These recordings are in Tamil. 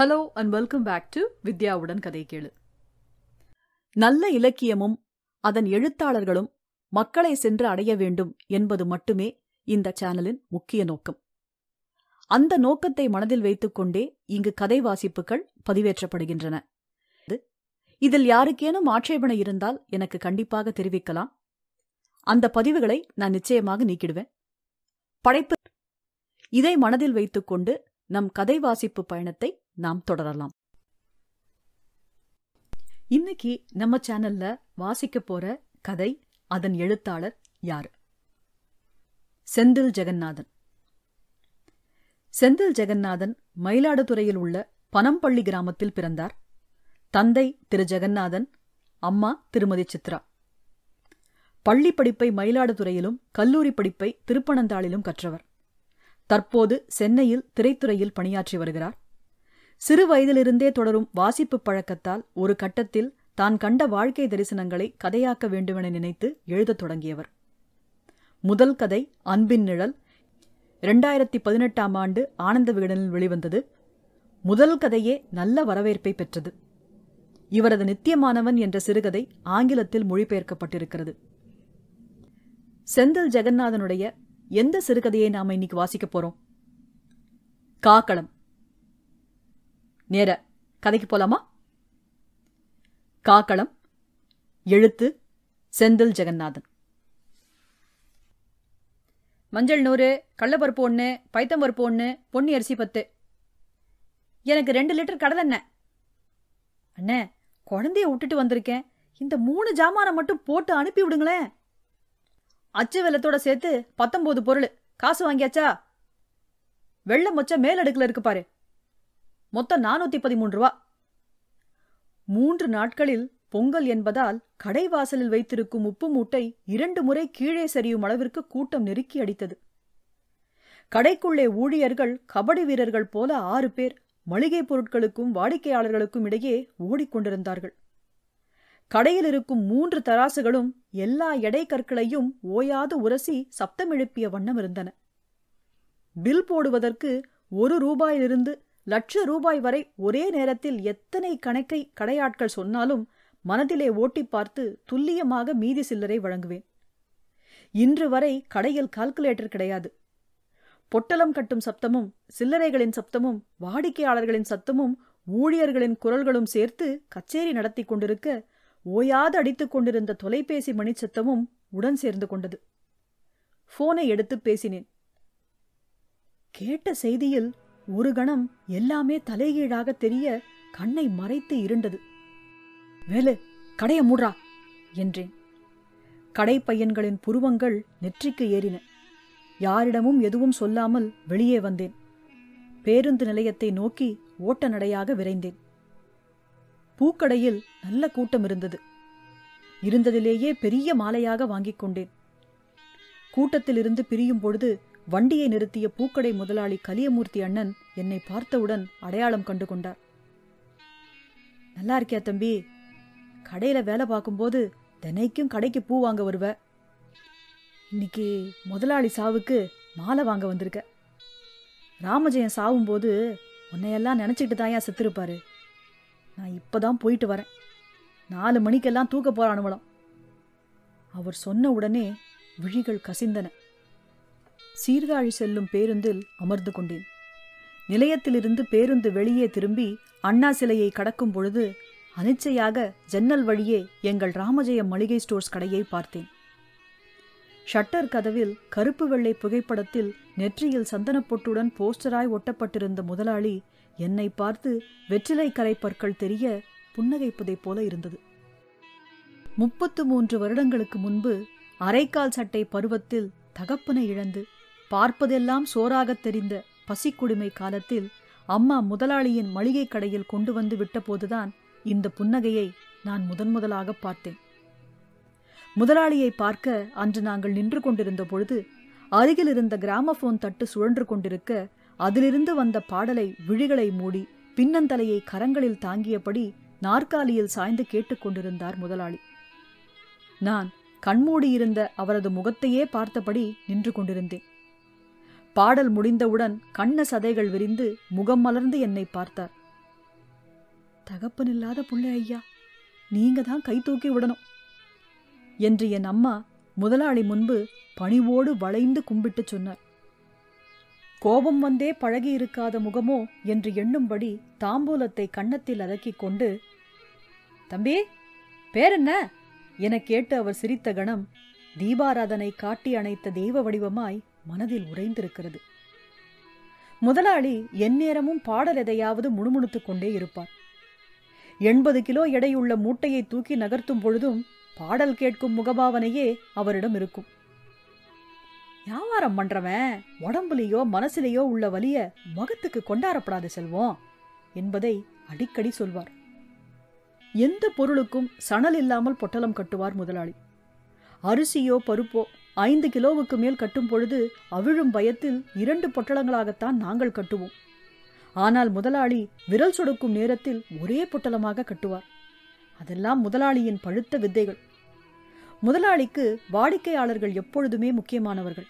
Hello and welcome back to வித்யாவுடன் கதை கேளு. நல்ல இலக்கியமும் அதன் எழுத்தாளர்களும் மக்களை சென்று அடைய வேண்டும் என்பது மட்டுமே இந்த சேனலின் முக்கிய நோக்கம். அந்த நோக்கத்தை மனதில் வைத்துக்கொண்டே இங்கு கதை வாசிப்புகள் பதிவேற்றப்படுகின்றன. இதில் யாருக்கேனும் ஆட்சேபனை இருந்தால் எனக்கு கண்டிப்பாக தெரிவிக்கலாம். அந்த பதிவுகளை நான் நிச்சயமாக நீக்கிடுவேன். படைப்பு இதை மனதில் வைத்துக்கொண்டு நம் கதை வாசிப்பு பயணத்தை நாம் தொடரலாம். இன்னைக்கு நம்ம சேனல்ல வாசிக்க போற கதை, அதன் எழுத்தாளர் யாரு? செந்தில் ஜெகநாதன். செந்தில் ஜெகநாதன் மயிலாடுதுறையில் உள்ள பனம்பள்ளி கிராமத்தில் பிறந்தார். தந்தை திரு ஜெகநாதன், அம்மா திருமதி சித்ரா. பள்ளி படிப்பை மயிலாடுதுறையிலும் கல்லூரி படிப்பை திருப்பனந்தாளிலும் கற்றவர். தற்போது சென்னையில் திரைத்துறையில் பணியாற்றி வருகிறார். சிறு வயதிலிருந்தே தொடரும் வாசிப்பு பழக்கத்தால் ஒரு கட்டத்தில் தான் கண்ட வாழ்க்கை தரிசனங்களை கதையாக்க வேண்டுமென நினைத்து எழுதத் தொடங்கியவர். முதல் கதை அன்பின் நிழல் 2018ஆம் ஆண்டு ஆனந்த விகடனில் வெளிவந்தது. முதல் கதையே நல்ல வரவேற்பை பெற்றது. இவரது நித்தியமானவன் என்ற சிறுகதை ஆங்கிலத்தில் மொழிபெயர்க்கப்பட்டிருக்கிறது. செந்தில் ஜெகநாதனுடைய எந்த சிறுகதையை நாம இன்னைக்கு வாசிக்க போறோம்? காக்களம். நேர கதைக்கு போலாமா? காக்களம். எழுத்து செந்தில் ஜெகநாதன். மஞ்சள் 100, கடலப்பருப்பு 1, பைத்தம்பருப்பு 1, பொன்னி அரிசி 10. எனக்கு 2 லிட்டர் கடலெண்ணெய். அண்ணே, குழந்தைய விட்டுட்டு வந்திருக்கேன். இந்த 3 ஜாமானை மட்டும் போட்டு அனுப்பி விடுங்களேன். அச்சு வெள்ளத்தோட சேர்த்து 19 பொருள். காசு வாங்கியாச்சா? வெள்ளை மொச்ச மேலடுக்குல இருக்கு பாரு. மொத்தம் 413 ரூபா. 3 நாட்களில் பொங்கல் என்பதால் கடைவாசலில் வைத்திருக்கும் உப்பு மூட்டை 2 முறை கீழே சரியும் அளவிற்கு கூட்டம் நெருக்கி அடித்தது. கடைக்குள்ளே ஊழியர்கள் கபடி வீரர்கள் போல 6 பேர் மளிகை பொருட்களுக்கும் வாடிக்கையாளர்களுக்கும் இடையே ஓடிக்கொண்டிருந்தார்கள். கடையில் இருக்கும் 3 தராசுகளும் எல்லா எடை கற்களையும் ஓயாது உரசி சப்தம் எழுப்பிய வண்ணம் இருந்தன. பில் போடுவதற்கு 1 ரூபாயிலிருந்து லட்ச ரூபாய் வரை ஒரே நேரத்தில் எத்தனை கணக்கை கடையாட்கள் சொன்னாலும் மனதிலே ஓட்டி பார்த்து துல்லியமாக மீதி சில்லறை வழங்குவேன். இன்று வரை கடையில் கால்குலேட்டர் கிடையாது. பொட்டலம் கட்டும் சப்தமும் சில்லறைகளின் சப்தமும் வாடிக்கையாளர்களின் சத்தமும் ஊழியர்களின் குரல்களும் சேர்த்து கச்சேரி நடத்தி கொண்டிருக்க ஓயாது அடித்துக் கொண்டிருந்த தொலைபேசி மணிச்சத்தமும் உடன் சேர்ந்து கொண்டது. போனை எடுத்து பேசினேன். கேட்ட செய்தியில் ஒரு கணம் எல்லாமே தலைகீழாக தெரிய கண்ணை மறைத்து இருண்டது. வேலு, கடைய மூடுறா என்றேன். கடை பையன்களின் புருவங்கள் நெற்றிக்கு ஏறின. யாரிடமும் எதுவும் சொல்லாமல் வெளியே வந்தேன். பேருந்து நிலையத்தை நோக்கி ஓட்ட நடையாக விரைந்தேன். பூக்கடையில் நல்ல கூட்டம் இருந்தது. இருந்ததிலேயே பெரிய மாலையாக வாங்கிக் கொண்டேன். கூட்டத்திலிருந்து பிரியும் பொழுது வண்டியை நிறுத்திய பூக்கடை முதலாளி கலியமூர்த்தி அண்ணன் என்னை பார்த்தவுடன் அடையாளம் கண்டு கொண்டார். நல்லா இருக்கியா தம்பி? கடையில வேலை பார்க்கும்போது தினைக்கும் கடைக்கு பூ வாங்க வருவ. இன்னைக்கு முதலாளி சாவுக்கு மாலை வாங்க வந்திருக்க. ராமஜெயம் சாவும்போது உன்னையெல்லாம் நினைச்சிட்டு தாயா செத்துருப்பாரு. நான் இப்பதான் போயிட்டு வரேன். 4 மணிக்கெல்லாம் தூக்க போற அனுபவம். அவர் சொன்ன உடனே விழிகள் கசிந்தன. சீர்காழி செல்லும் பேருந்தில் அமர்ந்து கொண்டேன். நிலையத்திலிருந்து பேருந்து வெளியே திரும்பி அண்ணா சிலையை கடக்கும் பொழுது அனிச்சையாக ஜன்னல் வழியே எங்கள் ராமஜெயம் மளிகை ஸ்டோர்ஸ் கடையை பார்த்தேன். ஷட்டர் கதவில் கருப்பு வெள்ளை புகைப்படத்தில் நெற்றியில் சந்தனப்பொட்டுடன் போஸ்டராய் ஒட்டப்பட்டிருந்த முதலாளி என்னை பார்த்து வெற்றிலை கரை பற்கள் தெரிய புன்னகைப்பதைப் போல இருந்தது. 33 வருடங்களுக்கு முன்பு அரைக்கால் சட்டை பருவத்தில் தகப்பனை இழந்து பார்ப்பதெல்லாம் சோறாகத் தெரிந்த பசிக்குடிமை காலத்தில் அம்மா முதலாளியின் மளிகை கடையில் கொண்டு வந்து விட்டபோதுதான் இந்த புன்னகையை நான் முதன்முதலாக பார்த்தேன். முதலாளியை பார்க்க அன்று நாங்கள் நின்று கொண்டிருந்த பொழுது அருகில் இருந்த கிராமபோன் தட்டு சுழன்று கொண்டிருக்க அதிலிருந்து வந்த பாடலை விழிகளை மூடி பின்னந்தலையை கரங்களில் தாங்கியபடி நாற்காலியில் சாய்ந்து கேட்டுக்கொண்டிருந்தார் முதலாளி. நான் கண்மூடியிருந்த அவரது முகத்தையே பார்த்தபடி நின்று கொண்டிருந்தேன். பாடல் முடிந்தவுடன் கண்ண சதைகள் விரிந்து முகம் மலர்ந்து என்னை பார்த்தார். தகப்பன் இல்லாத புள்ளை ஐயா, நீங்க தான் கை தூக்கி விடணும் என்று என் அம்மா முதலாளி முன்பு பணிவோடு வளைந்து கும்பிட்டு சொன்னார். கோபம் வந்தே பழகி இருக்காத முகமோ என்று எண்ணும்படி தாம்பூலத்தை கன்னத்தில் அதக்கிக் கொண்டு, தம்பி பேரென்ன என கேட்டு அவர் சிரித்த கணம் தீபாராதனை காட்டி அணைத்த தெய்வ வடிவமாய் மனதில் உறைந்திருக்கிறது. முதலாளி எந்நேரமும் பாடல் எதையாவது முணுமுணுத்துக் கொண்டே இருப்பார். 80 கிலோ எடையுள்ள மூட்டையை தூக்கி நகர்த்தும் பொழுதும் பாடல் கேட்கும் முகபாவனையே அவரிடம் இருக்கும். வியாபாரம் பண்றவன் உடம்புலையோ மனசிலேயோ உள்ள வலிய முகத்துக்கு கொண்டாடப்படாது செல்வம் என்பதை அடிக்கடி சொல்வார். எந்த பொருளுக்கும் சணல் இல்லாமல் பொட்டலம் கட்டுவார் முதலாளி. அரிசியோ பருப்போ 5 கிலோவுக்கு மேல் கட்டும் பொழுது அவிழும் பயத்தில் 2 பொட்டலங்களாகத்தான் நாங்கள் கட்டுவோம். ஆனால் முதலாளி விரல் சொடுக்கும் நேரத்தில் ஒரே பொட்டலமாக கட்டுவார். அதெல்லாம் முதலாளியின் பழுத்த வித்தைகள். முதலாளிக்கு வாடிக்கையாளர்கள் எப்பொழுதுமே முக்கியமானவர்கள்.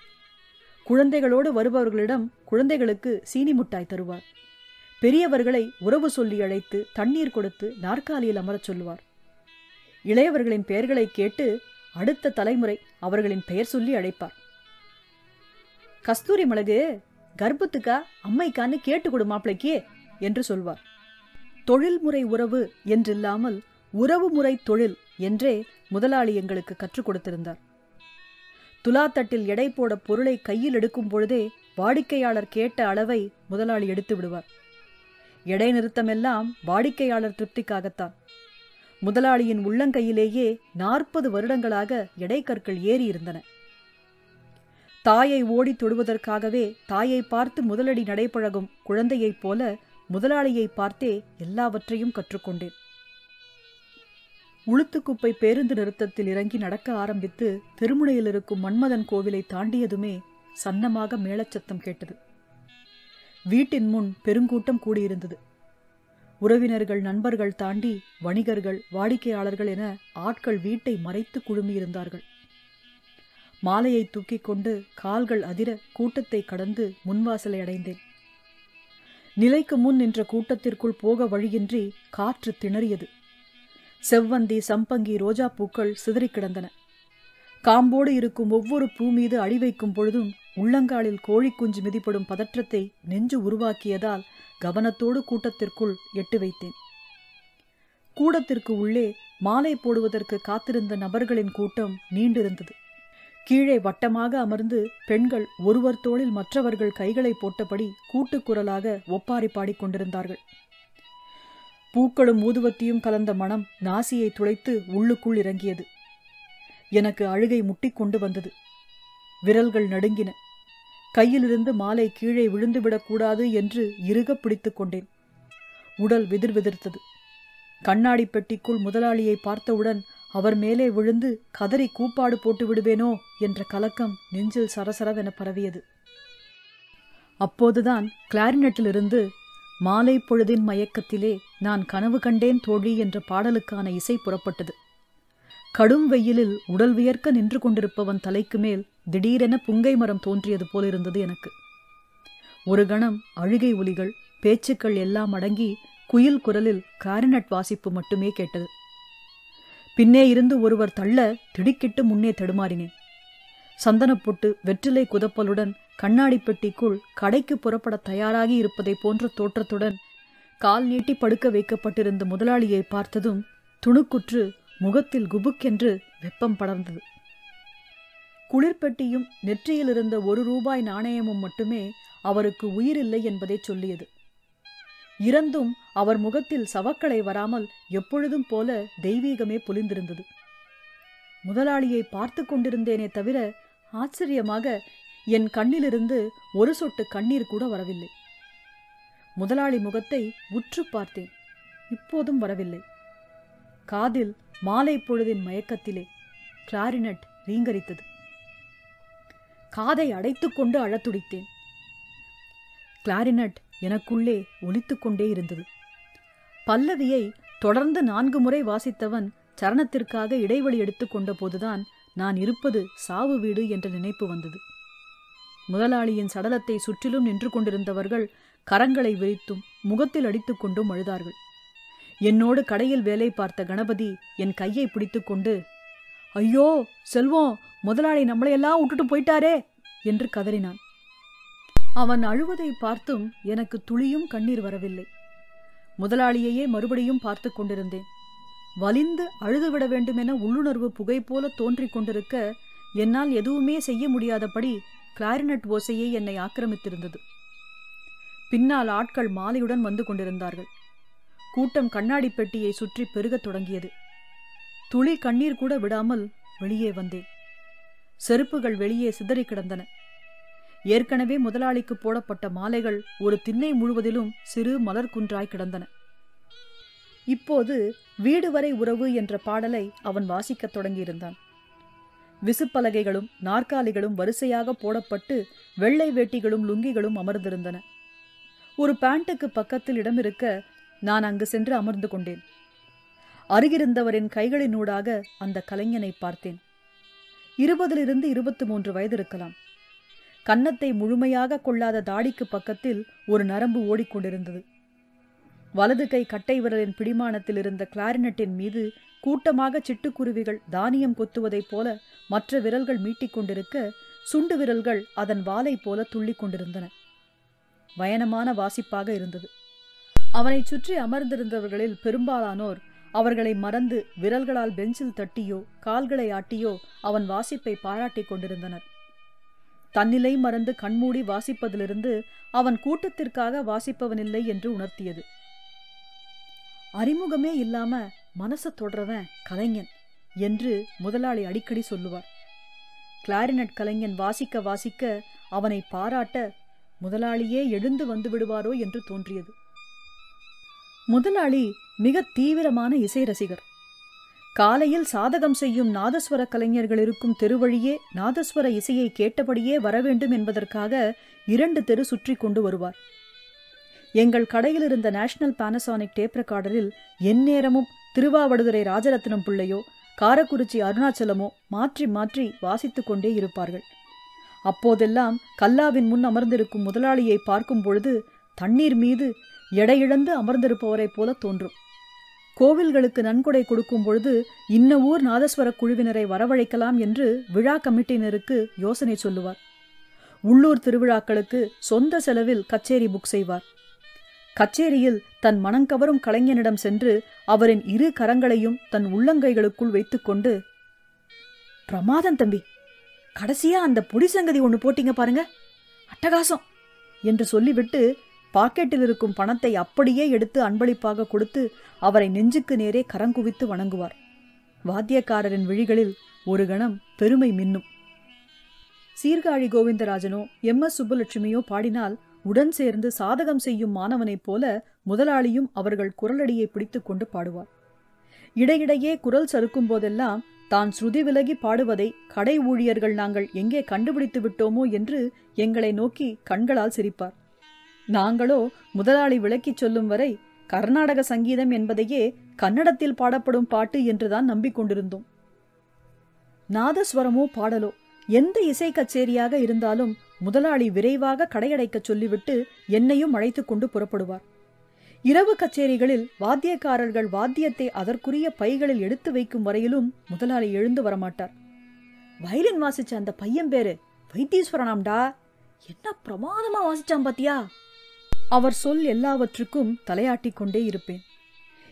குழந்தைகளோடு வருபவர்களிடம் குழந்தைகளுக்கு சீனி முட்டாய் தருவார். பெரியவர்களை உறவு சொல்லி அழைத்து தண்ணீர் கொடுத்து நாற்காலியில் அமரச் சொல்லுவார். இளையவர்களின் பெயர்களை கேட்டு அடுத்த தலைமுறை அவர்களின் பெயர் சொல்லி அழைப்பார். கஸ்தூரி மிளகு கர்ப்பத்துக்கா அம்மைக்கான்னு கேட்டு கொடு மாப்பிளைக்கு என்று சொல்வார். தொழில்முறை உறவு என்றில்லாமல் உறவு முறை தொழில் என்றே முதலாளி எங்களுக்கு கற்றுக் கொடுத்திருந்தார். துலாத்தட்டில் எடை போட பொருளை கையில் எடுக்கும் பொழுதே வாடிக்கையாளர் கேட்ட அளவை முதலாளி எடுத்து விடுவார். எடை நிறுத்தமெல்லாம் வாடிக்கையாளர் திருப்திக்காகத்தான். முதலாளியின் உள்ளங்கையிலேயே 40 வருடங்களாக எடை கற்கள் ஏறி இருந்தன. தாயை ஓடி தொடுவதற்காகவே தாயை பார்த்து முதலடி நடைபழகும் குழந்தையைப் போல முதலாளியை பார்த்தே எல்லாவற்றையும் கற்றுக்கொண்டேன். உளுத்துக்குப்பை பேருந்து நிறுத்தத்தில் இறங்கி நடக்க ஆரம்பித்து தெருமுனையில் இருக்கும் மன்மதன் கோவிலை தாண்டியதுமே சன்னமாக மேளச்சத்தம் கேட்டது. வீட்டின் முன் பெருங்கூட்டம் கூடியிருந்தது. உறவினர்கள், நண்பர்கள் தாண்டி வணிகர்கள், வாடிக்கையாளர்கள் என ஆட்கள் வீட்டை மறைத்து குழுமியிருந்தார்கள். மாலையை தூக்கிக் கொண்டு கால்கள் அதிர கூட்டத்தை கடந்து முன்வாசலை அடைந்தேன். நிலைக்கு முன் நின்ற கூட்டத்திற்குள் போக வழியின்றி காற்று திணறியது. செவ்வந்தி, சம்பங்கி, ரோஜா பூக்கள் சிதறி கிடந்தன. காம்போடு இருக்கும் ஒவ்வொரு பூ மீது அடி வைக்கும் பொழுதும் உள்ளங்காலில் கோழிக்குஞ்சு மிதிப்படும் பதற்றத்தை நெஞ்சு உருவாக்கியதால் கவனத்தோடு கூட்டத்திற்குள் எட்டு வைத்தேன். கூடத்திற்கு உள்ளே மாலை போடுவதற்கு காத்திருந்த நபர்களின் கூட்டம் நீண்டிருந்தது. கீழே வட்டமாக அமர்ந்து பெண்கள் ஒருவர் தோளில் மற்றவர்கள் கைகளை போட்டபடி கூட்டுக்குரலாக ஒப்பாரி பாடிக்கொண்டிருந்தார்கள். பூக்களும் ஊதுவத்தியும் கலந்த மனம் நாசியை துளைத்து உள்ளுக்குள் இறங்கியது. எனக்கு அழுகை முட்டிக்கொண்டு வந்தது. விரல்கள் நடுங்கின. கையிலிருந்து மாலை கீழே விழுந்துவிடக்கூடாது என்று இறுக பிடித்துக் கொண்டேன். உடல் விதிர்விதிர்த்தது. கண்ணாடி பெட்டிக்குள் முதலாளியை பார்த்தவுடன் அவர் மேலே விழுந்து கதறி கூப்பாடு போட்டு விடுவேனோ என்ற கலக்கம் நெஞ்சில் சரசரவென பரவியது. அப்போதுதான் கிளாரினட்டிலிருந்து மாலை பொழுதின் மயக்கத்திலே நான் கனவு கண்டேன் தோழி என்ற பாடலுக்கான இசை புறப்பட்டது. கடும் வெயிலில் உடல் வியர்க்க நின்று கொண்டிருப்பவன் தலைக்கு மேல் திடீரென புங்கை மரம் தோன்றியது போலிருந்தது எனக்கு. ஒரு கணம் அழுகை ஒலிகள், பேச்சுக்கள் எல்லாம் அடங்கி குயில் குரலில் கிளாரினட் வாசிப்பு மட்டுமே கேட்டது. பின்னே இருந்து ஒருவர் தள்ள திடுக்கிட்டு முன்னே தடுமாறினேன். சந்தனப்பொட்டு, வெற்றிலை குதப்பலுடன் கண்ணாடி பெட்டிக்குள் கடைக்கு புறப்பட தயாராகி இருப்பதை போன்ற தோற்றத்துடன் கால் நீட்டி படுக்க வைக்கப்பட்டிருந்த முதலாளியை பார்த்ததும் துணுக்குற்று முகத்தில் குபுக்கென்று வெப்பம் படர்ந்தது. குளிர்பெட்டியும் நெற்றியில் இருந்த 1 ரூபாய் நாணயமும் மட்டுமே அவருக்கு உயிரில்லை என்பதை சொல்லியது. இறந்தும் அவர் முகத்தில் சவக்களை வராமல் எப்பொழுதும் போல தெய்வீகமே பொலிந்திருந்தது. முதலாளியை பார்த்து கொண்டிருந்தேனே தவிர ஆச்சரியமாக என் கண்ணிலிருந்து ஒரு சொட்டு கண்ணீர் கூட வரவில்லை. முதலாளி முகத்தை உற்று பார்த்தேன். இப்போதும் வரவில்லை. காதில் மாலை பொழுதின் மயக்கத்திலே கிளாரினட் ரீங்கரித்தது. காதை அடைத்துக்கொண்டு அழத்துடித்தேன். கிளாரினட் எனக்குள்ளே ஒலித்துக்கொண்டே இருந்தது. பல்லவியை தொடர்ந்து 4 முறை வாசித்தவன் சரணத்திற்காக இடைவெளி எடுத்துக்கொண்ட போதுதான் நான் இருப்பது சாவு வீடு என்ற நினைப்பு வந்தது. முதலாளியின் சடலத்தை சுற்றிலும் நின்று கொண்டிருந்தவர்கள் கரங்களை விரித்தும் முகத்தில் அடித்துக்கொண்டும் அழுதார்கள். என்னோடு கடையில் வேலை பார்த்த கணபதி என் கையை பிடித்துக்கொண்டு, ஐயோ செல்வம், முதலாளி நம்மளையெல்லாம் விட்டுட்டு போயிட்டாரே என்று கதறினான். அவன் அழுவதை பார்த்தும் எனக்கு துளியும் கண்ணீர் வரவில்லை. முதலாளியையே மறுபடியும் பார்த்து கொண்டிருந்தேன். வலிந்து அழுதுவிட வேண்டுமென உள்ளுணர்வு புகை போல தோன்றிக் கொண்டிருக்க என்னால் எதுவுமே செய்ய முடியாதபடி கிளாரினட் ஓசையை என்னை ஆக்கிரமித்திருந்தது. பின்னால் ஆட்கள் மாலையுடன் வந்து கொண்டிருந்தார்கள். கூட்டம் கண்ணாடி பெட்டியை சுற்றி பெருகத் தொடங்கியது. துளி கண்ணீர் கூட விடாமல் வெளியே வந்தேன். செருப்புகள் வெளியே சிதறி கிடந்தன. ஏற்கனவே முதலாளிக்கு போடப்பட்ட மாலைகள் ஒரு திண்ணை முழுவதிலும் சிறு மலர் குன்றாய் கிடந்தன. இப்போது வீடு வரை உறவு என்ற பாடலை அவன் வாசிக்கத் தொடங்கியிருந்தான். விசுப்பலகைகளும் நாற்காலிகளும் வரிசையாக போடப்பட்டு வெள்ளை வேட்டிகளும் லுங்கிகளும் அமர்ந்திருந்தன. ஒரு பேண்ட்டுக்கு பக்கத்தில் இடம் இருக்க நான் அங்கு சென்று அமர்ந்து கொண்டேன். அருகிருந்தவரின் கைகளினூடாக அந்த கலைஞனை பார்த்தேன். 20 to 23 வயது இருக்கலாம். கன்னத்தை முழுமையாக கொள்ளாத தாடிக்கு பக்கத்தில் ஒரு நரம்பு ஓடிக்கொண்டிருந்தது. வலது கை கட்டை விரலின் பிடிமானத்தில் இருந்த கிளாரினட்டின் மீது கூட்டமாக சிட்டுக்குருவிகள் தானியம் கொத்துவதைப் போல மற்ற விரல்கள் மீட்டிக்கொண்டிருக்க, சுண்டு விரல்கள் அதன் வாலை போல துள்ளி கொண்டிருந்தன. பயணமான வாசிப்பாக இருந்தது. அவனை சுற்றி அமர்ந்திருந்தவர்களில் பெரும்பாலானோர் அவர்களை மறந்து விரல்களால் பெஞ்சில் தட்டியோ கால்களை ஆட்டியோ அவன் வாசிப்பை பாராட்டிக் கொண்டிருந்தனர். தன்னிலை மறந்து கண்மூடி வாசிப்பதிலிருந்து அவன் கூட்டத்திற்காக வாசிப்பவனில்லை என்று உணர்த்தியது. அறிமுகமே இல்லாம மனச தொடரவன் கலைஞன் என்று முதலாளி அடிக்கடி சொல்லுவார். கிளாரினட் கலைஞன் வாசிக்க வாசிக்க அவனை பாராட்ட முதலாளியே எழுந்து வந்து விடுவாரோ என்று தோன்றியது. முதலாளி மிக தீவிரமான இசை ரசிகர். காலையில் சாதகம் செய்யும் நாதஸ்வர கலைஞர்கள் இருக்கும் தெருவழியே நாதஸ்வர இசையை கேட்டபடியே வரவேண்டும் என்பதற்காக 2 தெரு சுற்றி கொண்டு வருவார். எங்கள் கடையில் இருந்த நேஷனல் பானசானிக் டேப் ரெக்கார்டரில் எந்நேரமும் திருவாவடுதுறை ராஜரத்னம் பிள்ளையோ காரக்குறிச்சி அருணாச்சலமோ மாற்றி மாற்றி வாசித்து கொண்டே இருப்பார்கள். அப்போதெல்லாம் கல்லாவின் முன் அமர்ந்திருக்கும் முதலாளியை பார்க்கும் பொழுது தண்ணீர் மீது எடையிழந்து அமர்ந்திருப்பவரைப் போல தோன்றும். கோவில்களுக்கு நன்கொடை கொடுக்கும் பொழுது இன்ன ஊர் நாதஸ்வர குழுவினரை வரவழைக்கலாம் என்று விழா கமிட்டியினருக்கு யோசனை சொல்லுவார். உள்ளூர் திருவிழாக்களுக்கு சொந்த செலவில் கச்சேரி புக் செய்வார். கச்சேரியில் தன் மனங்கவரும் கலைஞனிடம் சென்று அவரின் 2 கரங்களையும் தன் உள்ளங்கைகளுக்குள் வைத்துக்கொண்டு, பிரமாதம் தம்பி, கடைசியா அந்த பொடி சங்கதி ஒன்று போட்டீங்க பாருங்க, அட்டகாசம் என்று சொல்லிவிட்டு பாக்கெட்டில் இருக்கும் பணத்தை அப்படியே எடுத்து அன்பளிப்பாக கொடுத்து அவரை நெஞ்சுக்கு நேரே கரங்குவித்து வணங்குவார். வாத்தியக்காரரின் விழிகளில் ஒரு கணம் பெருமை மின்னும். சீர்காழி கோவிந்தராஜனோ MS சுப்புலட்சுமியோ பாடினால் உடன் சேர்ந்து சாதகம் செய்யும் மாணவனைப் போல முதலாளியும் அவர்கள் குரலடியை பிடித்து கொண்டு பாடுவார். இடையிடையே குரல் சறுக்கும் போதெல்லாம் தான் ஸ்ருதி விலகி பாடுவதை கடை ஊழியர்கள் நாங்கள் எங்கே கண்டுபிடித்து விட்டோமோ என்று எங்களை நோக்கி கண்களால் சிரிப்பார். நாங்களோ முதலாளி விளக்கிச் சொல்லும் வரை கர்நாடக சங்கீதம் என்பதையே கன்னடத்தில் பாடப்படும் பாட்டு என்றுதான் நம்பிக்கொண்டிருந்தோம். நாதஸ்வரமோ பாடலோ எந்த இசை கச்சேரியாக இருந்தாலும் முதலாளி விரைவாக கடையடைக்கச் சொல்லிவிட்டு என்னையும் அழைத்து கொண்டு புறப்படுவார். இரவு கச்சேரிகளில் வாத்தியக்காரர்கள் வாத்தியத்தை அதற்குரிய பைகளில் எடுத்து வைக்கும் வரையிலும் முதலாளி எழுந்து வரமாட்டார். வயலின் வாசிச்ச அந்த பையன் பேரு வைத்தீஸ்வரனாம்டா, என்ன பிரமாதமா வாசிச்சான் பாத்தியா? அவர் சொல் எல்லாவற்றுக்கும் தலையாட்டிக் கொண்டே இருப்பேன்.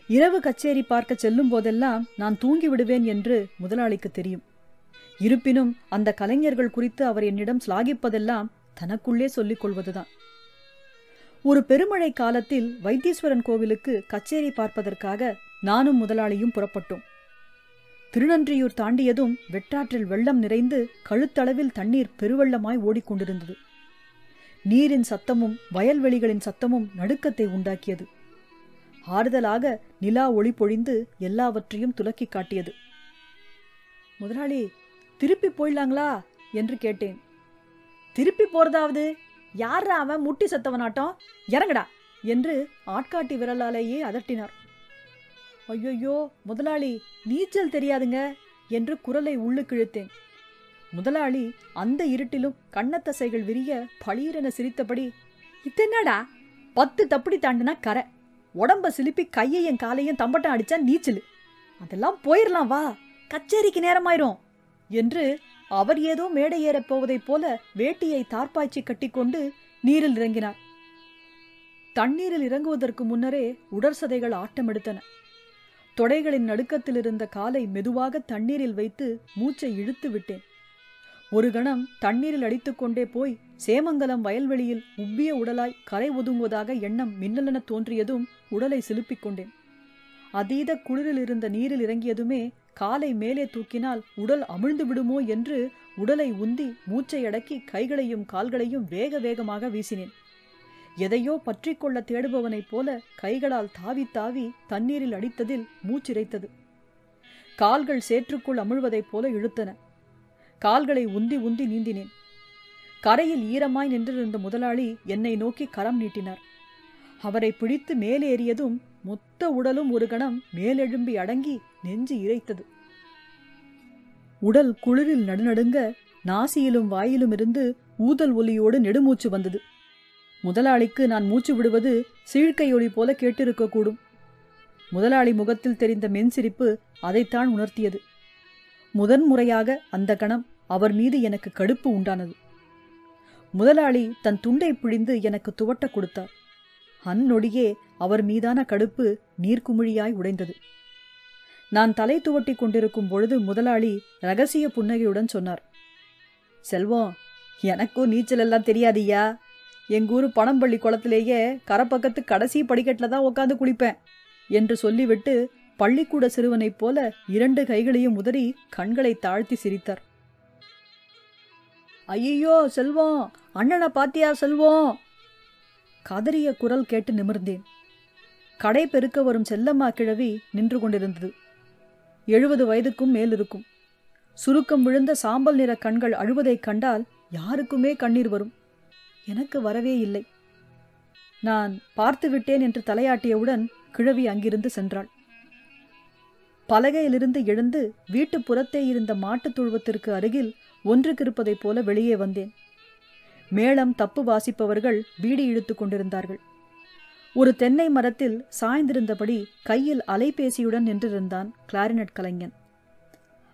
இரவு கச்சேரி பார்க்க செல்லும் போதெல்லாம் நான் தூங்கி விடுவேன் என்று முதலாளிக்கு தெரியும். இருப்பினும் அந்த கலைஞர்கள் குறித்து அவர் என்னிடம் சிலாகிப்பதெல்லாம் தனக்குள்ளே சொல்லிக் கொள்வதுதான். ஒரு பெருமழை காலத்தில் வைத்தீஸ்வரன் கோவிலுக்கு கச்சேரி பார்ப்பதற்காக நானும் முதலாளியும் புறப்பட்டோம். திருநன்றியூர் தாண்டியதும் வெட்டாற்றில் வெள்ளம் நிறைந்து கழுத்தளவில் தண்ணீர் பெருவெள்ளமாய் ஓடிக்கொண்டிருந்தது. நீரின் சத்தமும் வயல்வெளிகளின் சத்தமும் நடுக்கத்தை உண்டாக்கியது. ஆறுதலாக நிலா ஒளி பொழிந்து எல்லாவற்றையும் துலக்கி காட்டியது. முதலாளி, திருப்பி போயிடலாங்களா என்று கேட்டேன். திருப்பி போறதாவது? யாரா அவன் முட்டி சத்தவனாட்டம், இறங்கடா என்று ஆட்காட்டி விரலாலேயே அதட்டினார். ஐயோ முதலாளி, நீச்சல் தெரியாதுங்க என்று குரலை உள்ளுக்கிழுத்தேன். முதலாளி அந்த இருட்டிலும் கண்ணத்தசைகள் விரிய பளீரென சிரித்தபடி, இத்தென்னடா 10 தப்படி தாண்டினா கரை, உடம்ப சிலுப்பி கையையும் காலையும் தம்பட்டம் அடிச்சா நீச்சல். அதெல்லாம் போயிடலாம் வா, கச்சேரிக்கு நேரமாயிரும் என்று அவர் ஏதோ மேடை ஏறப் போவதைப் போல வேட்டியை தார்பாய்ச்சி கட்டிக்கொண்டு நீரில் இறங்கினார். தண்ணீரில் இறங்குவதற்கு முன்னரே உடற்சதைகள் ஆட்டமெடுத்தன. தொடைகளின் நடுக்கத்தில் இருந்த காலை மெதுவாக தண்ணீரில் வைத்து மூச்சை இழுத்து விட்டேன். ஒரு கணம் தண்ணீரில் அடித்துக்கொண்டே போய் சேமங்கலம் வயல்வெளியில் உவ்விய உடலாய் கரை ஒதுங்குவதாக எண்ணம் மின்னலென தோன்றியதும் உடலை சிலுப்பிக் கொண்டேன். அதீத குளிரில் இருந்த நீரில் இறங்கியதுமே காலை மேலே தூக்கினால் உடல் அமிழ்ந்து விடுமோ என்று உடலை உந்தி மூச்சை அடக்கி கைகளையும் கால்களையும் வேக வேகமாக வீசினேன். எதையோ பற்றி கொள்ள தேடுபவனைப் போல கைகளால் தாவி தாவி தண்ணீரில் அடித்ததில் மூச்சிரைத்தது. கால்கள் சேற்றுக்குள் அமிழ்வதைப் போல இழுத்தன. கால்களை உந்தி உந்தி நீந்தினேன். கரையில் ஈரமாய் நின்றிருந்த முதலாளி என்னை நோக்கி கரம் நீட்டினார். அவரை பிடித்து மேலேறியதும் மொத்த உடலும் ஒரு கணம் மேலெழும்பி அடங்கி நெஞ்சு இறைத்தது. உடல் குளிரில் நடுநடுங்க நாசியிலும் வாயிலும் இருந்து ஊதல் ஒலியோடு நெடுமூச்சு வந்தது. முதலாளிக்கு நான் மூச்சு விடுவது சீழ்க்கையொலி போல கேட்டிருக்கக்கூடும். முதலாளி முகத்தில் தெரிந்த மென்சிரிப்பு அதைத்தான் உணர்த்தியது. முதன்முறையாக அந்த கணம் அவர் மீது எனக்கு கடுப்பு உண்டானது. முதலாளி தன் துண்டை பிழிந்து எனக்கு துவட்ட கொடுத்தார். அந்நொடியே அவர் மீதான கடுப்பு நீர்க்குமிழியாய் உடைந்தது. நான் தலை துவட்டி கொண்டிருக்கும் பொழுது முதலாளி ரகசிய புன்னகையுடன் சொன்னார், செல்வம், எனக்கும் நீச்சல் எல்லாம் தெரியாதியா. எங்கூரு பணம்பள்ளி குளத்திலேயே கரப்பக்கத்து கடைசி படிக்கட்டில் தான் உட்காந்து குளிப்பேன் என்று சொல்லிவிட்டு பள்ளிக்கூட சிறுவனைப் போல 2 கைகளையும் உதறி கண்களை தாழ்த்தி சிரித்தார். ஐயோ செல்வம், அண்ணனை பாத்தியா செல்வம்? கதறிய குரல் கேட்டு நிமிர்ந்தேன். கடை பெருக்க வரும் செல்லம்மா கிழவி நின்று கொண்டிருந்தது. 70 வயதுக்கும் மேல் இருக்கும். சுருக்கம் விழுந்த சாம்பல் நிற கண்கள் அழுவதைக் கண்டால் யாருக்குமே கண்ணீர் வரும். எனக்கு வரவே இல்லை. நான் பார்த்து விட்டேன் என்று தலையாட்டியவுடன் கிழவி அங்கிருந்து சென்றாள். பலகையிலிருந்து எழுந்து வீட்டு புறத்தே இருந்த மாட்டுத் தொழுவத்திற்கு அருகில் ஒன்றுக்கிருப்பதைப் போல வெளியே வந்தேன். மேளம் தப்பு வாசிப்பவர்கள் பீடி இழுத்து கொண்டிருந்தார்கள். ஒரு தென்னை மரத்தில் சாய்ந்திருந்தபடி கையில் அலைபேசியுடன் நின்றிருந்தான் கிளாரினட் கலைஞன்.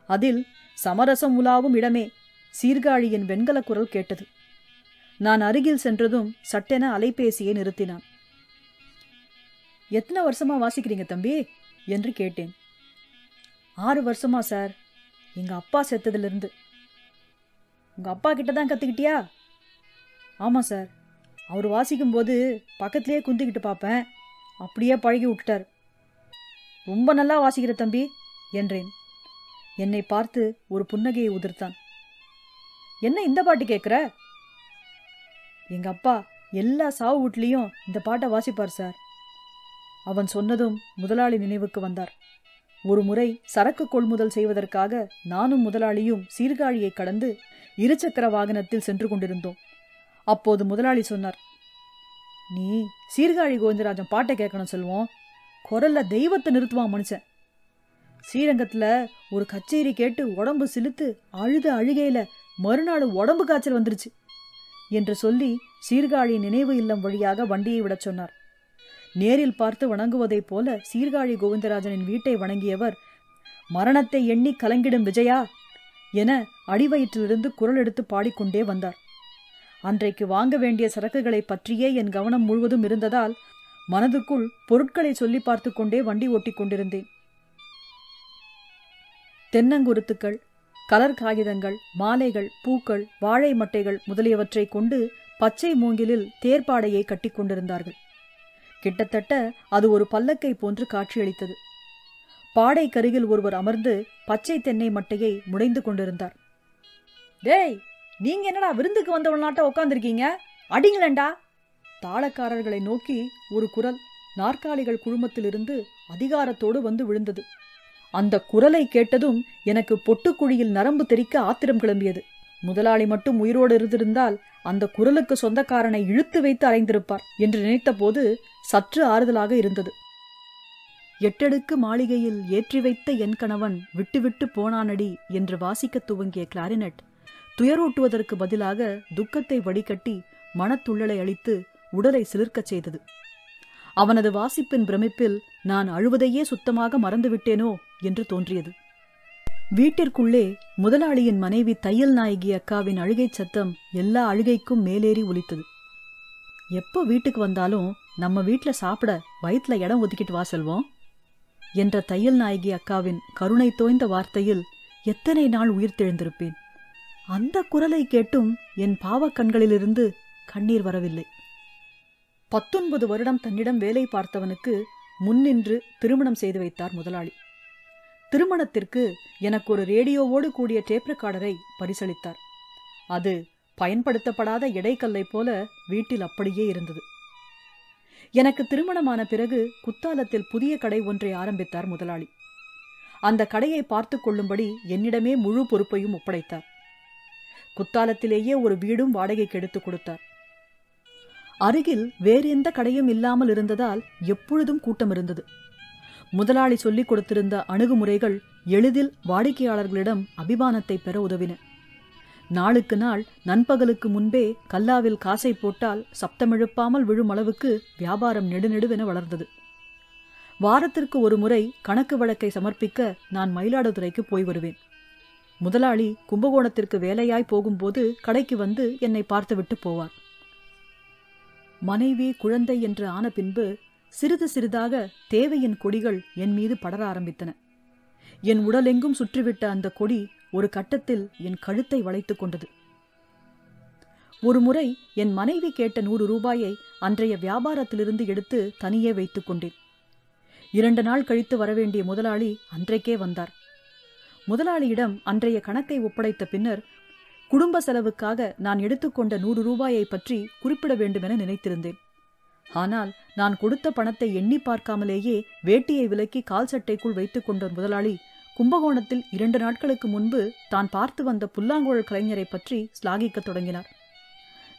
அதில் சமரசம் உலாவும் இடமே சீர்காழியின் வெண்கல குரல் கேட்டது. நான் அருகில் சென்றதும் சட்டென அலைபேசியை நிறுத்தினான். எத்தனை வருஷமா வாசிக்கிறீங்க தம்பி என்று கேட்டேன். 6 வருஷமா சார், எங்க அப்பா செத்ததிலிருந்து. உங்க அப்பா கிட்டதான் கத்துக்கிட்டியா? ஆமா சார், அவர் வாசிக்கும்போது பக்கத்திலேயே குந்திக்கிட்டு பார்ப்பேன், அப்படியே பழகி விட்டுட்டார். ரொம்ப நல்லா வாசிக்கிற தம்பி என்றேன். என்னை பார்த்து ஒரு புன்னகையை உதிர்த்தான். என்ன இந்த பாட்டு கேட்குற? எங்க அப்பா எல்லா சாவு வீட்லேயும் இந்த பாட்டை வாசிப்பார் சார். அவன் சொன்னதும் முதலாளி நினைவுக்கு வந்தார். ஒரு முறை சரக்கு கொள்முதல் செய்வதற்காக நானும் முதலாளியும் சீர்காழியை கடந்து 2 சக்கர வாகனத்தில் சென்று கொண்டிருந்தோம். அப்போது முதலாளி சொன்னார், நீ சீர்காழி கோவிந்தராஜன் பாட்டை கேட்கணும் செல்வம், குரல்ல தெய்வத்தை நிறுத்துவான் மனுஷன். ஸ்ரீரங்கத்துல ஒரு கச்சேரி கேட்டு உடம்பு சிலுத்து அழுத அழுகையில மறுநாள் உடம்பு காய்ச்சல் வந்துருச்சு என்று சொல்லி சீர்காழி நினைவு இல்லம் வழியாக வண்டியை விடச் சொன்னார். நேரில் பார்த்து வணங்குவதைப் போல சீர்காழி கோவிந்தராஜனின் வீட்டை வணங்கியவர், மரணத்தை எண்ணி கலங்கிடும் விஜயா என அடிவயிற்றிலிருந்து குரல் எடுத்து பாடிக்கொண்டே வந்தார். அன்றைக்கு வாங்க வேண்டிய சரக்குகளை பற்றியே என் கவனம் முழுவதும் இருந்ததால் மனதுக்குள் பொருட்களை சொல்லி பார்த்து கொண்டே வண்டி ஓட்டிக் கொண்டிருந்தேன். தென்னங்குருத்துக்கள், கலர் காகிதங்கள், மாலைகள், பூக்கள், வாழை மட்டைகள் முதலியவற்றை கொண்டு பச்சை மூங்கிலில் தேர்ப்பாடையை கட்டி கொண்டிருந்தார்கள். கிட்டத்தட்ட அது ஒரு பல்லக்கை போன்று காட்சியளித்தது. பாடை கருகில் ஒருவர் அமர்ந்து பச்சை தென்னை மட்டையை முடைந்து கொண்டிருந்தார். டேய், நீங்க என்னடா விருந்துக்கு வந்தவனாட்ட உட்காந்துருக்கீங்க, அடிங்களேண்டா! தாளக்காரர்களை நோக்கி ஒரு குரல் நாற்காலிகள் குழுமத்திலிருந்து அதிகாரத்தோடு வந்து விழுந்தது. அந்த குரலை கேட்டதும் எனக்கு பொட்டுக்குழியில் நரம்பு தெறிக்க ஆத்திரம் கிளம்பியது. முதலாளி மட்டும் உயிரோடு இருந்திருந்தால் அந்த குரலுக்கு சொந்தக்காரனை இழுத்து வைத்து அறைந்திருப்பார் என்று நினைத்த போது சற்று ஆறுதலாக இருந்தது. 8 அடுக்கு மாளிகையில் ஏற்றி வைத்த என் கணவன் விட்டுவிட்டு போனானடி என்று வாசிக்க துவங்கிய கிளாரினட் துயரூட்டுவதற்கு பதிலாக துக்கத்தை வடிகட்டி மனத்துள்ளலை அளித்து உடலை சிலிர்க்கச் செய்தது. அவனது வாசிப்பின் பிரமிப்பில் நான் அழுவதையே சுத்தமாக மறந்துவிட்டேனோ என்று தோன்றியது. வீட்டிற்குள்ளே முதலாளியின் மனைவி தையல் நாயகி அக்காவின் அழுகை சத்தம் எல்லா அழுகைக்கும் மேலேறி ஒலித்தது. எப்போ வீட்டுக்கு வந்தாலும் நம்ம வீட்ல சாப்பிட வயிற்றுல இடம் ஒதுக்கிட்டு வா செல்வோம் என்ற தையல் நாயகி அக்காவின் கருணை தோய்ந்த வார்த்தையில் எத்தனை நாள் உயிர் தெழுந்திருப்பேன். அந்த குரலை கேட்டும் என் பாவக்கண்களிலிருந்து கண்ணீர் வரவில்லை. 19 வருடம் தன்னிடம் வேலை பார்த்தவனுக்கு முன்னின்று திருமணம் செய்து வைத்தார் முதலாளி. திருமணத்திற்கு எனக்கு ஒரு ரேடியோவோடு கூடிய டேப் ரெக்கார்டரை பரிசளித்தார். அது பயன்படுத்தப்படாத எடைக்கல்லை போல வீட்டில் அப்படியே இருந்தது. எனக்கு திருமணமான பிறகு குத்தாலத்தில் புதிய கடை ஒன்றை ஆரம்பித்தார் முதலாளி. அந்த கடையை பார்த்து கொள்ளும்படி என்னிடமே முழு பொறுப்பையும் ஒப்படைத்தார். குத்தாலத்திலேயே ஒரு வீடும் வாடகைக்கு எடுத்துக் கொடுத்தார். அருகில் வேறு எந்த கடையும் இல்லாமல் இருந்ததால் எப்பொழுதும் கூட்டம் இருந்தது. முதலாளி சொல்லிக் கொடுத்திருந்த அணுகுமுறைகள் எளிதில் வாடிக்கையாளர்களிடம் அபிமானத்தை பெற உதவின. நாளுக்கு நாள் நண்பகலுக்கு முன்பே கல்லாவில் காசை போட்டால் சப்தமெழுப்பாமல் விழும் அளவுக்கு வியாபாரம் நெடுநெடுவென வளர்ந்தது. வாரத்திற்கு ஒரு முறை கணக்கு வழக்கை சமர்ப்பிக்க நான் மயிலாடுதுறைக்கு போய் வருவேன். முதலாளி கும்பகோணத்திற்கு வேலையாய் போகும்போது கடைக்கு வந்து என்னை பார்த்துவிட்டு போவார். மனைவி குழந்தை என்று ஆன பின்பு சிறிது சிறிதாக தேவையின் கொடிகள் என் மீது படர ஆரம்பித்தன. என் உடலெங்கும் சுற்றிவிட்ட அந்த கொடி ஒரு கட்டத்தில் என் கழுத்தை வளைத்துக் கொண்டது. ஒரு முறை என் மனைவி கேட்ட 100 ரூபாயை அன்றைய வியாபாரத்திலிருந்து எடுத்து தனியே வைத்துக் கொண்டேன். 2 நாள் கழித்து வரவேண்டிய முதலாளி அன்றைக்கே வந்தார். முதலாளியிடம் அன்றைய கணக்கை ஒப்படைத்த பின்னர் குடும்ப செலவுக்காக நான் எடுத்துக்கொண்ட 100 ரூபாயை பற்றி குறிப்பிட வேண்டுமென நினைத்திருந்தேன். ஆனால் நான் கொடுத்த பணத்தை எண்ணி பார்க்காமலேயே வேட்டியை விலக்கி கால் சட்டைக்குள் வைத்துக் கொண்ட முதலாளி கும்பகோணத்தில் 2 நாட்களுக்கு முன்பு தான் பார்த்து வந்த புல்லாங்குழல் கலைஞரை பற்றி ஸ்லாகிக்கத் தொடங்கினார்.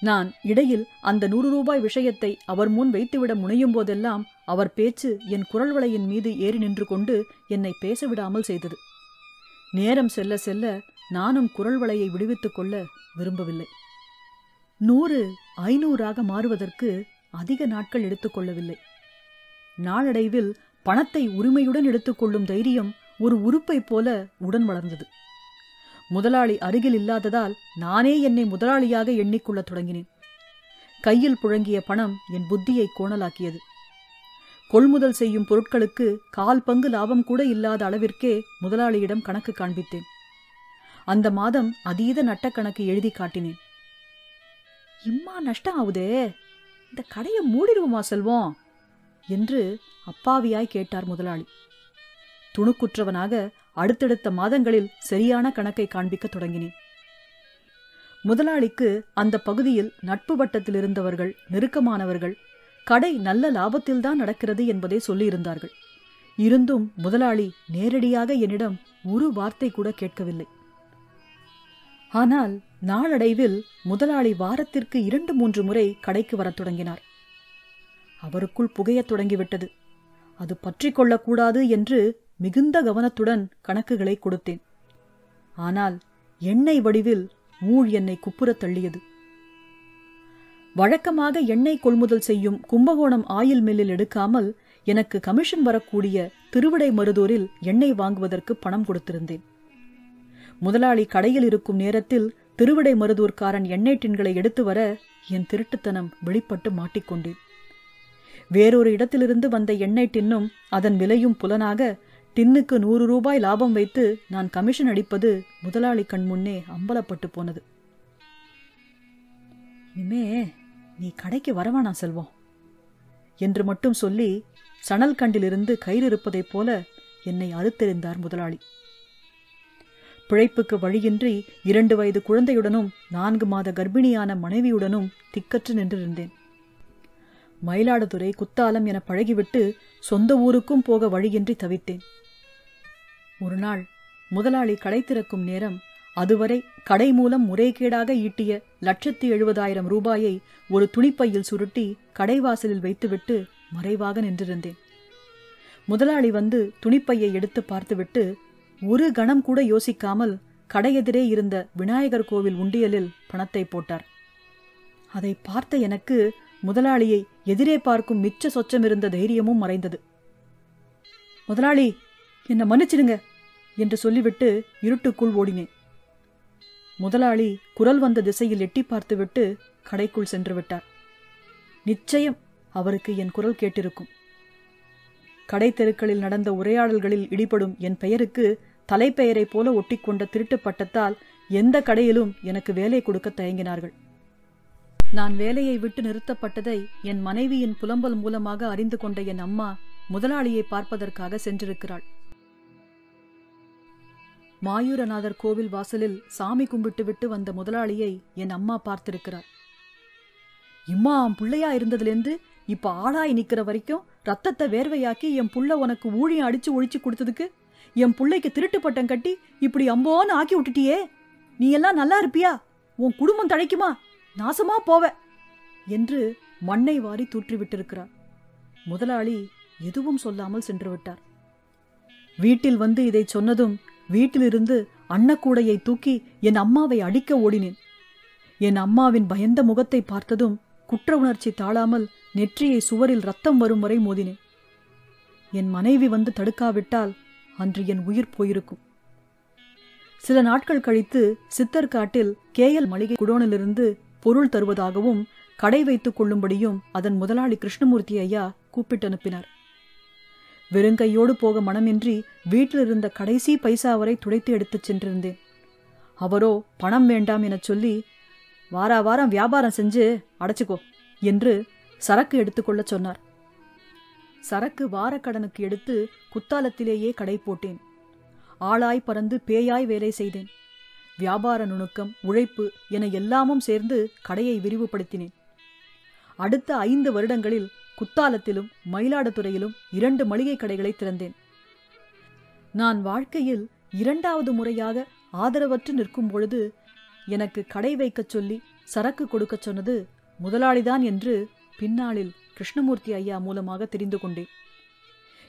நான் இடையில் அந்த 100 ரூபாய் விஷயத்தை அவர் முன் வைத்துவிட முனையும் போதெல்லாம் அவர் பேச்சு என் குரல் வளையின் மீது ஏறி நின்று கொண்டு என்னை பேசவிடாமல் செய்தது. நேரம் செல்ல செல்ல நானும் குரல் வளையை விடுவித்துக் கொள்ள விரும்பவில்லை. 100 500ஆக மாறுவதற்கு அதிக நாட்கள் எடுத்துக்கொள்ளவில்லை. நாளடைவில் பணத்தை உரிமையுடன் எடுத்துக்கொள்ளும் தைரியம் ஒரு உறுப்பை போல உடன் வளர்ந்தது. முதலாளி அருகில் இல்லாததால் நானே என்னை முதலாளியாக எண்ணிக்கொள்ளத் தொடங்கினேன். கையில் புழங்கிய பணம் என் புத்தியை கோணலாக்கியது. கொள்முதல் செய்யும் பொருட்களுக்கு 1/4 பங்கு லாபம் கூட இல்லாத அளவிற்கே முதலாளியிடம் கணக்கு காண்பித்தேன். அந்த மாதம் அதீத நட்டக்கணக்கு எழுதி காட்டினேன். இம்மா நஷ்டம் ஆகுதே, இந்த கடையை மூடிடுவோமா செல்வம் என்று அப்பாவியாய் கேட்டார் முதலாளி. துணுக்குற்றவனாக அடுத்தடுத்த மாதங்களில் சரியான கணக்கை காண்பிக்க தொடங்கினேன். முதலாளிக்கு அந்த பகுதியில் நட்பு வட்டத்தில் இருந்தவர்கள், நெருக்கமானவர்கள் கடை நல்ல லாபத்தில்தான் நடக்கிறது என்பதை சொல்லியிருந்தார்கள். இருந்தும் முதலாளி நேரடியாக என்னிடம் ஒரு வார்த்தை கூட கேட்கவில்லை. ஆனால் நாளடைவில் முதலாளி வாரத்திற்கு 2-3 முறை கடைக்கு வரத் தொடங்கினார். அவருக்குள் புகையத் தொடங்கிவிட்டது. அது பற்றி கொள்ளக்கூடாது என்று மிகுந்த கவனத்துடன் கணக்குகளை கொடுத்தேன். ஆனால் எண்ணெய் வடிவில் ஊழ் என்னை குப்புறத் தள்ளியது. வழக்கமாக எண்ணெய் கொள்முதல் செய்யும் கும்பகோணம் ஆயில் மில்லில் எடுக்காமல் எனக்கு கமிஷன் வரக்கூடிய திருவிடைமருதூரில் எண்ணெய் வாங்குவதற்கு பணம் கொடுத்திருந்தேன். முதலாளி கடையில் இருக்கும் நேரத்தில் திருவிடைமருதூர்காரன் எண்ணெய் டின்களை எடுத்து வர என் திருட்டுத்தனம் வெளிப்பட்டு மாட்டிக்கொண்டேன். வேறொரு இடத்திலிருந்து வந்த எண்ணெய் டின்னும் அதன் விலையும் புலனாக டின்னுக்கு 100 ரூபாய் லாபம் வைத்து நான் கமிஷன் அடிப்பது முதலாளி கண் முன்னே அம்பலப்பட்டு போனது. இனிமே நீ கடைக்கு வரவானா செல்வம் என்று மட்டும் சொல்லி சணல் கண்டிலிருந்து கயிறு இருப்பதைப் போல என்னை அறுத்தெறிந்தார் முதலாளி. பிழைப்புக்கு வழியின்றி 2 வயது குழந்தையுடனும் 4 மாத கர்ப்பிணியான மனைவியுடனும் திக்கற்று நின்றிருந்தேன். மயிலாடுதுறை குத்தாலம் என பழகிவிட்டு சொந்த ஊருக்கும் போக வழியின்றி தவித்தேன். ஒரு நாள் முதலாளி கடை திறக்கும் நேரம் அதுவரை கடை மூலம் முறைகேடாக ஈட்டிய 1,70,000 ரூபாயை ஒரு துணிப்பையில் சுருட்டி கடைவாசலில் வைத்துவிட்டு மறைவாக நின்றிருந்தேன். முதலாளி வந்து துணிப்பையை எடுத்து பார்த்துவிட்டு ஒரு கணம் கூட யோசிக்காமல் கடையெதிரே இருந்த விநாயகர் கோவில் உண்டியலில் பணத்தை போட்டார். அதை பார்த்த எனக்கு முதலாளியை எதிரே பார்க்கும் மிச்ச சொச்சம் இருந்த தைரியமும் மறைந்தது. முதலாளி, என்னை மன்னிச்சிடுங்க என்று சொல்லிவிட்டு இருட்டுக்குள் ஓடினேன். முதலாளி குரல் வந்த திசையில் எட்டி பார்த்துவிட்டு கடைக்குள் சென்று விட்டார். நிச்சயம் அவருக்கு என் குரல் கேட்டிருக்கும். கடை தெருக்களில் நடந்த உரையாடல்களில் இடிபடும் என் பெயருக்கு தலைப்பெயரை போல ஒட்டிக்கொண்ட திருட்டு பட்டத்தால் எந்த கடையிலும் எனக்கு வேலை கொடுக்க தயங்கினார்கள். நான் வேலையை விட்டு நிறுத்தப்பட்டதை என் மனைவியின் புலம்பல் மூலமாக அறிந்து கொண்ட என் அம்மா முதலாளியை பார்ப்பதற்காக சென்றிருக்கிறாள். மாயூரநாதர் கோவில் வாசலில் சாமி கும்பிட்டு விட்டு வந்த முதலாளியை என் அம்மா பார்த்திருக்கிறார். இம்மா பிள்ளையா இருந்ததுலேருந்து இப்ப ஆளாய் நிக்கிற வரைக்கும் ரத்தத்தை வேர்வையாக்கி என் புள்ள உனக்கு ஊழியம் அடிச்சு ஒழிச்சு கொடுத்ததுக்கு என் பிள்ளைக்கு திருட்டு பட்டம் கட்டி இப்படி அம்போன்னு ஆக்கி விட்டுட்டியே, நீ எல்லாம் நல்லா இருப்பியா? உன் குடும்பம் தழைக்குமா? நாசமா போவ என்று மண்ணை வாரி தூற்றிவிட்டிருக்கிறார். முதலாளி எதுவும் சொல்லாமல் சென்று விட்டார். வீட்டில் வந்து இதை சொன்னதும் வீட்டிலிருந்து அன்னக்கூடையை தூக்கி என் அம்மாவை அடிக்க ஓடினேன். என் அம்மாவின் பயந்த முகத்தை பார்த்ததும் குற்ற உணர்ச்சி தாழாமல் நெற்றியை சுவரில் ரத்தம் வரும் வரை மோதினேன். என் மனைவி வந்து தடுக்காவிட்டால் அன்று என் உயிர் போயிருக்கும். சில நாட்கள் கழித்து சித்தர்காட்டில் கேஎல் மளிகை குடோனிலிருந்து பொருள் தருவதாகவும் கடை வைத்துக் கொள்ளும்படியும் அதன் முதலாளி கிருஷ்ணமூர்த்தி ஐயா கூப்பிட்டு அனுப்பினார். வெறுங்கையோடு போக மனமின்றி வீட்டில் இருந்த கடைசி பைசா வரை துடைத்து எடுத்துச் சென்றிருந்தேன். அவரோ பணம் வேண்டாம் என சொல்லி, வாரா வாரம் வியாபாரம் செஞ்சு அடைச்சுக்கோ என்று சரக்கு எடுத்துக்கொள்ள சொன்னார். சரக்கு வாரக்கடனுக்கு எடுத்து குத்தாலத்திலேயே கடை போட்டேன். ஆளாய் பறந்து பேயாய் வேலை செய்தேன். வியாபார நுணுக்கம், உழைப்பு என எல்லாமும் சேர்ந்து கடையை விரிவுபடுத்தினேன். அடுத்த 5 வருடங்களில் குத்தாலத்திலும் மயிலாடுதுறையிலும் 2 மளிகை கடைகளை திறந்தேன். நான் வாழ்க்கையில் 2வது முறையாக ஆதரவற்று நிற்கும் பொழுது எனக்கு கடை வைக்கச் சொல்லி சரக்கு கொடுக்கச் சொன்னது முதலாளிதான் என்று பின்னாளில் கிருஷ்ணமூர்த்தி ஐயா மூலமாக தெரிந்து கொண்டேன்.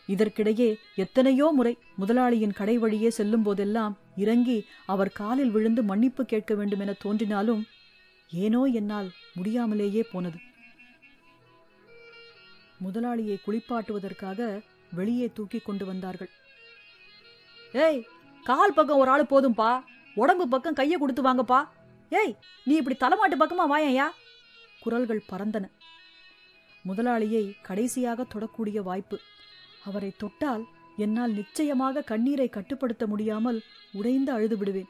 இதற்கிடையே எத்தனையோ முறை முதலாளியின் கடை வழியே செல்லும் போதெல்லாம் இறங்கி அவர் காலில் விழுந்து மன்னிப்பு கேட்க வேண்டும் என தோன்றினாலும் ஏனோ என்னால் முடியாமலேயே போனது. முதலாளியை குளிப்பாட்டுவதற்காக வெளியே தூக்கி கொண்டு வந்தார்கள். ஏய், கால் பக்கம் ஒரு ஆளு போதும்பா, உடம்பு பக்கம் கையை கொடுத்து வாங்கப்பா. ஏய், நீ இப்படி தலைமாட்டு பக்கமா வாயா. குரல்கள் பறந்தன. முதலாளியை கடைசியாக தொடக்கூடிய வாய்ப்பு. அவரை தொட்டால் என்னால் நிச்சயமாக கண்ணீரை கட்டுப்படுத்த முடியாமல் உடைந்து அழுது விடுவேன்.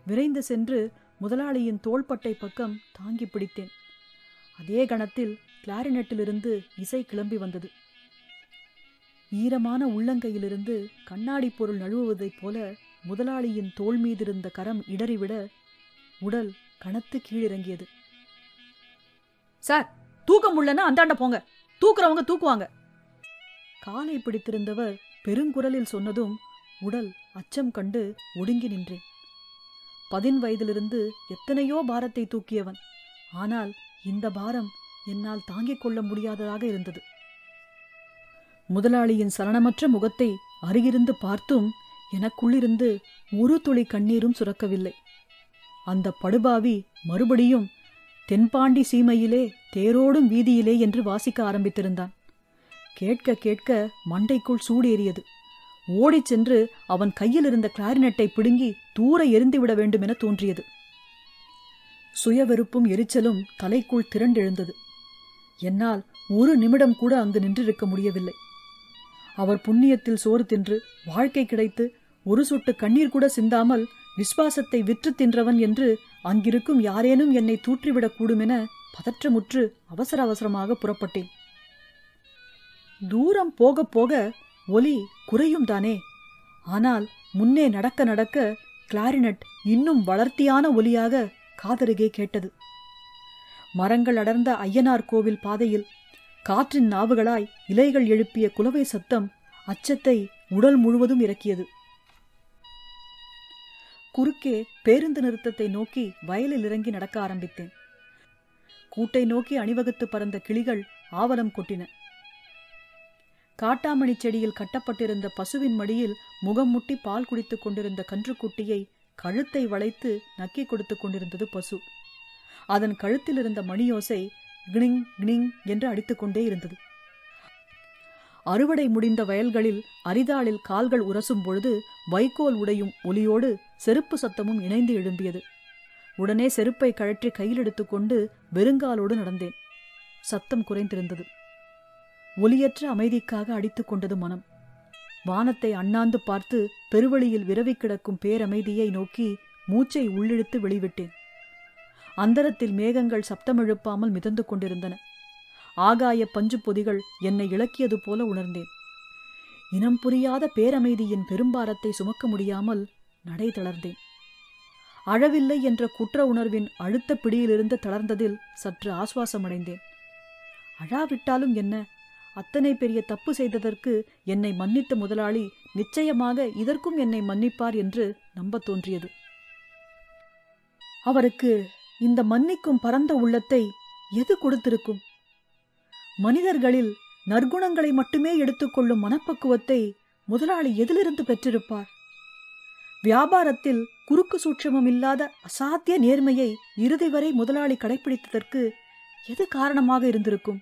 விரைந்து சென்று முதலாளியின் தோள்பட்டை பக்கம் தாங்கி பிடித்தேன். அதே கணத்தில் கிளாரினட்டிலிருந்து இசை கிளம்பி வந்தது. ஈரமான உள்ளங்கையிலிருந்து கண்ணாடி பொருள் நழுவுவதைப் போல முதலாளியின் தோள் மீதிருந்த கரம் இடறிவிட உடல் கனத்து கீழிறங்கியது. சார், தூக்க முடியலன்னா அந்தாண்ட போங்க, தூக்குறவங்க தூக்குவாங்க. காலை பிடித்திருந்தவர் பெருங்குரலில் சொன்னதும் உடல் அச்சம் கண்டு ஒடுங்கி நின்றேன். 10 வயதிலிருந்து எத்தனையோ பாரத்தை தூக்கியவன். ஆனால் இந்த பாரம் என்னால் தாங்கிக் கொள்ள முடியாததாக இருந்தது. முதலாளியின் சலனமற்ற முகத்தை அருகிருந்து பார்த்தும் எனக்குள்ளிருந்து ஒரு துளி கண்ணீரும் சுரக்கவில்லை. அந்த படுபாவி மறுபடியும் தென்பாண்டி சீமையிலே தேரோடும் வீதியிலே என்று வாசிக்க ஆரம்பித்திருந்தான். கேட்க கேட்க மண்டைக்குள் சூடேறியது. ஓடிச் சென்று அவன் கையில் இருந்த கிளாரினட்டை பிடுங்கி தூர எரிந்துவிட வேண்டும் என தோன்றியது. சுயவெறுப்பும் எரிச்சலும் தலைக்குள் திரண்டெழுந்தது. என்னால் ஒரு நிமிடம் கூட அங்கு நின்றிருக்க முடியவில்லை. அவர் புண்ணியத்தில் சோறு தின்று வாழ்க்கை கிடைத்து ஒரு சொட்டு கண்ணீர் கூட சிந்தாமல் விஸ்வாசத்தை விற்று தின்றவன் என்று அங்கிருக்கும் யாரேனும் என்னை தூற்றிவிடக்கூடும் என பதற்றமுற்று அவசர அவசரமாக புறப்பட்டேன். தூரம் போக போக ஒலி குறையும் தானே. ஆனால் முன்னே நடக்க நடக்க கிளாரினட் இன்னும் வளர்த்தியான ஒலியாக காதருகே கேட்டது. மரங்கள் அடர்ந்த ஐயனார் கோவில் பாதையில் காற்றின் நாவுகளாய் இலைகள் எழுப்பிய குலவை சத்தம் அச்சத்தை உடல் முழுவதும் இறக்கியது. குறுக்கே பேருந்து நிறுத்தத்தை நோக்கி வயலில் இறங்கி நடக்க ஆரம்பித்தேன். கூட்டை நோக்கி அணிவகுத்து பறந்த கிளிகள் ஆவலம் கொட்டின. காட்டாமணி செடியில் கட்டப்பட்டிருந்த பசுவின் மடியில் முகம் முட்டி பால் குடித்துக் கொண்டிருந்த கன்றுக்குட்டியை கழுத்தை வளைத்து நக்கி கொடுத்து கொண்டிருந்தது பசு. அதன் கழுத்தில் இருந்த மணியோசை கிணிங் கிணிங் என்று அடித்துக்கொண்டே இருந்தது. அறுவடை முடிந்த வயல்களில் அரிதாளில் கால்கள் உரசும் பொழுது வைக்கோல் உடையும் ஒலியோடு செருப்பு சத்தமும் இணைந்து எழும்பியது. உடனே செருப்பை கழற்றி கையில் எடுத்துக்கொண்டு வெறுங்காலோடு நடந்தேன். சத்தம் குறைந்திருந்தது. ஒலியற்ற அமைதிக்காக அடித்துக் கொண்டது மனம். வானத்தை அண்ணாந்து பார்த்து பெருவழியில் விரவி கிடக்கும் பேரமைதியை நோக்கி மூச்சை உள்ளிழுத்து வெளிவிட்டேன். அந்தரத்தில் மேகங்கள் சப்தமெழுப்பாமல் மிதந்து கொண்டிருந்தன. ஆகாய பஞ்சு பொதிகள் என்னை இழக்கியது போல உணர்ந்தேன். இனம் புரியாத பேரமைதியின் பெரும்பாரத்தை சுமக்க முடியாமல் நடை தளர்ந்தேன். அழவில்லை என்ற குற்ற உணர்வின் அழுத்த பிடியிலிருந்து தளர்ந்ததில் சற்று ஆசுவாசமடைந்தேன். அழாவிட்டாலும் என்ன, அத்தனை பெரிய தப்பு செய்ததற்கு என்னை மன்னித்த முதலாளி நிச்சயமாக இதற்கும் என்னை மன்னிப்பார் என்று நம்பத் தோன்றியது. அவருக்கு இந்த மன்னிக்கும் பரந்த உள்ளத்தை எது கொடுத்திருக்கும்? மனிதர்களில் நற்குணங்களை மட்டுமே எடுத்துக்கொள்ளும் மனப்பக்குவத்தை முதலாளி எதிலிருந்து பெற்றிருப்பார்? வியாபாரத்தில் குறுக்கு சூட்சமம் இல்லாத அசாத்திய நேர்மையை இறுதி வரை முதலாளி கடைபிடித்ததற்கு எது காரணமாக இருந்திருக்கும்?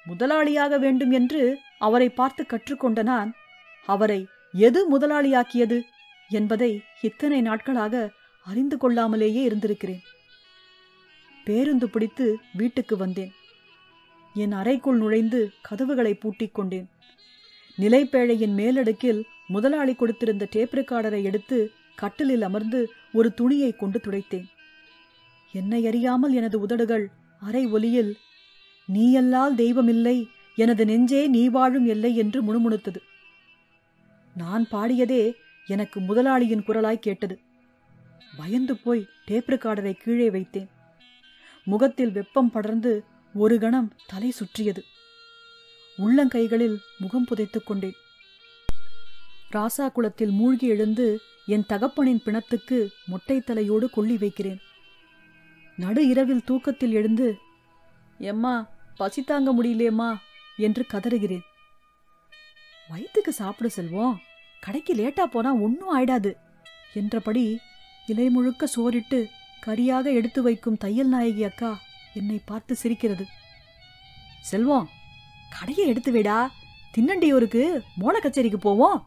முதலாளியாக வேண்டும் என்று அவரை பார்த்து கற்றுக்கொண்ட நான் அவரை எது முதலாளியாக்கியது என்பதை இத்தனை நாட்களாக அறிந்து கொள்ளாமலேயே இருந்திருக்கிறேன். பேருந்து பிடித்து வீட்டுக்கு வந்தேன். என் அறைக்குள் நுழைந்து கதவுகளை பூட்டிக் கொண்டேன். நிலைப்பேழையின் மேலடுக்கில் முதலாளி கொடுத்திருந்த டேப் ரெக்கார்டரை எடுத்து கட்டிலில் அமர்ந்து ஒரு துணியை கொண்டு துடைத்தேன். என்னை அறியாமல் எனது உதடுகள் அரை ஒலியில் நீயல்லால் தெய்வமில்லை, எனது நெஞ்சே நீ வாழும் எல்லை என்று முணுமுணுத்தது. நான் பாடியதே எனக்கு முதலாளியின் குரலாய் கேட்டது. பயந்து போய் டேப் ரெக்கார்டரை கீழே வைத்தேன். முகத்தில் வெப்பம் படர்ந்து ஒரு கணம் தலை சுற்றியது. உள்ளங்கைகளில் முகம் புதைத்துக் கொண்டேன். ராசா குளத்தில் மூழ்கி எழுந்து என் தகப்பனின் பிணத்துக்கு மொட்டை தலையோடு கொள்ளி வைக்கிறேன். நடு இரவில் தூக்கத்தில் எழுந்து, எம்மா பசி தாங்க முடியலேம்மா என்று கதறுகிறேன். வயிற்றுக்கு சாப்பிட செல்வோம், கடைக்கு லேட்டா போனா ஒன்னும் ஆயிடாது என்றபடி இலை முழுக்க சோறிட்டு கரியாக எடுத்து வைக்கும் தையல் நாயகி அக்கா என்னை பார்த்து சிரிக்கிறது. செல்வம், கடையை எடுத்து விடா, தின்னண்டியூருக்கு மோன கச்சேரிக்கு போவோம்.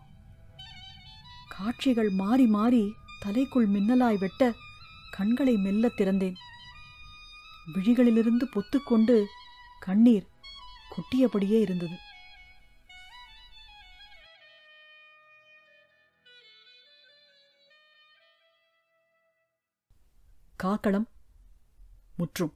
காட்சிகள் மாறி மாறி தலைக்குள் மின்னலாய் வெட்ட கண்களை மெல்ல திறந்தேன். விழிகளிலிருந்து பொத்துக்கொண்டு கண்ணீர் கொட்டியபடியே இருந்தது. காக்களம் முற்றும்.